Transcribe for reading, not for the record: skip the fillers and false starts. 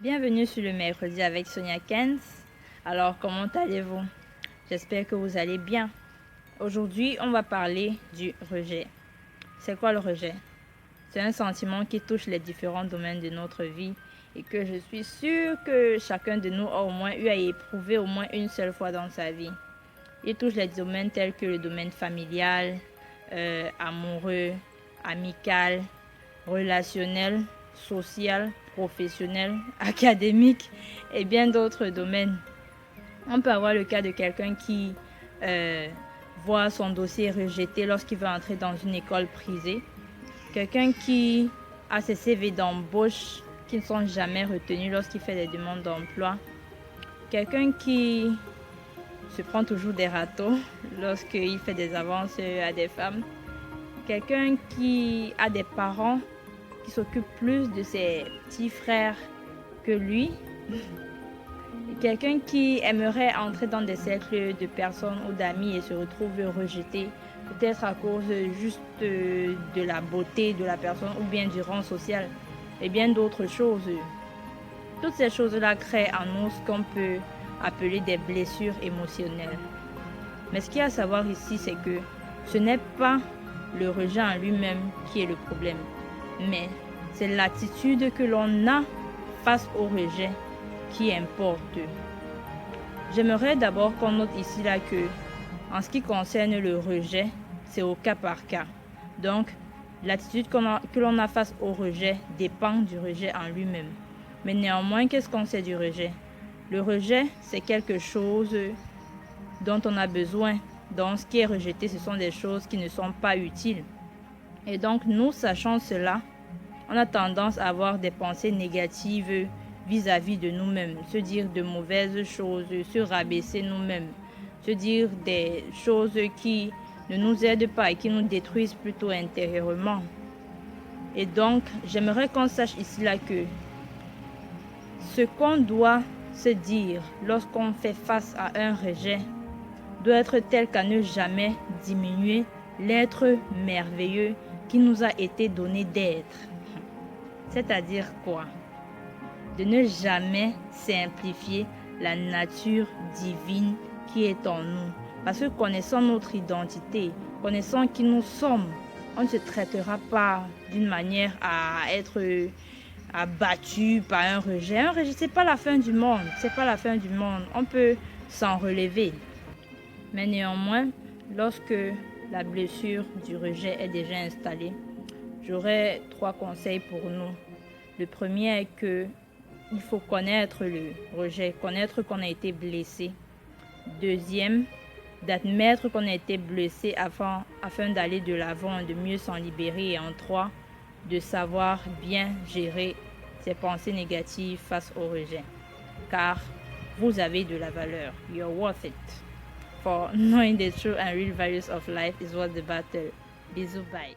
Bienvenue sur le mercredi avec Sonia Kens. Alors, comment allez-vous? J'espère que vous allez bien. Aujourd'hui, on va parler du rejet. C'est quoi le rejet? C'est un sentiment qui touche les différents domaines de notre vie et que je suis sûre que chacun de nous a au moins eu à éprouver au moins une seule fois dans sa vie. Il touche les domaines tels que le domaine familial, amoureux, amical, relationnel, social, professionnel, académique et bien d'autres domaines. On peut avoir le cas de quelqu'un qui voit son dossier rejeté lorsqu'il veut entrer dans une école privée. Quelqu'un qui a ses CV d'embauche qui ne sont jamais retenus lorsqu'il fait des demandes d'emploi. Quelqu'un qui se prend toujours des râteaux lorsqu'il fait des avances à des femmes. Quelqu'un qui a des parents qui s'occupe plus de ses petits frères que lui. Quelqu'un qui aimerait entrer dans des cercles de personnes ou d'amis et se retrouve rejeté, peut-être à cause juste de la beauté de la personne ou bien du rang social et bien d'autres choses. Toutes ces choses-là créent en nous ce qu'on peut appeler des blessures émotionnelles. Mais ce qu'il y a à savoir ici, c'est que ce n'est pas le rejet en lui-même qui est le problème, mais c'est l'attitude que l'on a face au rejet qui importe. J'aimerais d'abord qu'on note ici là que, en ce qui concerne le rejet, c'est au cas par cas. Donc, l'attitude que l'on a face au rejet dépend du rejet en lui-même. Mais néanmoins, qu'est-ce qu'on sait du rejet? Le rejet, c'est quelque chose dont on a besoin. Donc, ce qui est rejeté, ce sont des choses qui ne sont pas utiles. Et donc, nous, sachant cela, on a tendance à avoir des pensées négatives vis-à-vis de nous-mêmes, se dire de mauvaises choses, se rabaisser nous-mêmes, se dire des choses qui ne nous aident pas et qui nous détruisent plutôt intérieurement. Et donc, j'aimerais qu'on sache ici là que ce qu'on doit se dire lorsqu'on fait face à un rejet doit être tel qu'à ne jamais diminuer l'être merveilleux qui nous a été donné d'être. C'est-à-dire quoi? De ne jamais simplifier la nature divine qui est en nous. Parce que connaissant notre identité, connaissant qui nous sommes, on ne se traitera pas d'une manière à être abattu par un rejet. Un rejet, c'est pas la fin du monde. C'est pas la fin du monde. On peut s'en relever. Mais néanmoins, lorsque la blessure du rejet est déjà installée, j'aurais 3 conseils pour nous. Le premier est que il faut connaître le rejet, connaître qu'on a été blessé. Deuxième, d'admettre qu'on a été blessé afin d'aller de l'avant, de mieux s'en libérer. Et en 3, de savoir bien gérer ses pensées négatives face au rejet. Car vous avez de la valeur. You're worth it. For knowing the true and real values of life is worth the battle. Bisous, bye.